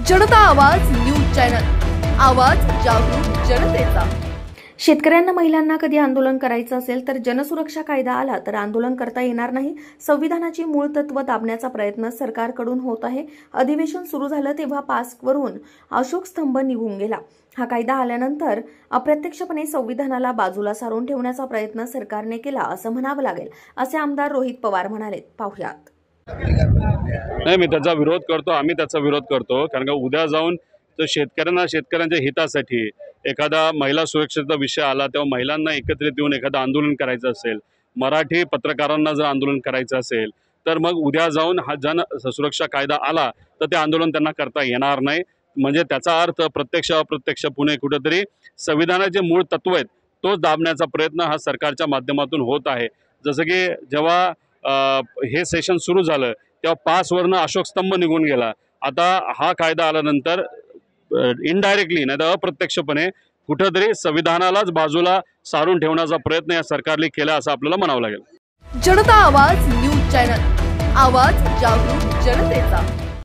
जनता आवाज news channel, आवाज जागरूक जनतेचा। शेतकऱ्यांना महिलांना कधी आंदोलन करायचं असेल तर जनसुरक्षा कायदा आला तर आंदोलन करता येणार नाही। संविधानाची मूळ तत्व दाबण्याचा प्रयत्न सरकारकडून होत आहे। अधिवेशन सुरू झालं तेव्हा पास्कवरून अशोक स्तंभ निघून गेला। हा कायदा आल्यानंतर अप्रत्यक्षपणे संविधानाला बाजूला सारून ठेवण्याचा प्रयत्न सरकारने केला असं म्हणावं लागेल, असे आमदार रोहित पवार म्हणाले। पाहुयात। नाही, मी त्याचा विरोध करतो, आम्ही त्याचा विरोध करतो, कारण का उद्या जाऊन तर शेतकऱ्यांच्या हितासाठी एखादा महिला सुरक्षेचा विषय आला तेव्हा महिलांना एकत्रित येऊन एखादं आंदोलन करायचं असेल, मराठी पत्रकारांना जर आंदोलन करायचं असेल तर मग उद्या जाऊन हा जन सुरक्षा कायदा आला तर ते आंदोलन त्यांना करता येणार नाही। म्हणजे त्याचा अर्थ प्रत्यक्ष अप्रत्यक्ष पुणे कुठेतरी संविधानाचे मूळ तत्व आहेत तोच दाबण्याचा प्रयत्न हा सरकारच्या माध्यमातून होत आहे। जसं की जेव्हा हे सेशन सुरू झालं तेव्हा पासवरनं अशोक स्तंभ निघून गेला। आता हा कायदा आल्यानंतर इनडायरेक्टली नाही तर अप्रत्यक्षपणे कुठेतरी संविधानालाच बाजूला सारून ठेवण्याचा प्रयत्न या सरकारने केला असं आपल्याला म्हणावं लागेल। जनता आवाज न्यूज चॅनल, आवाज जागरूक जनतेचा।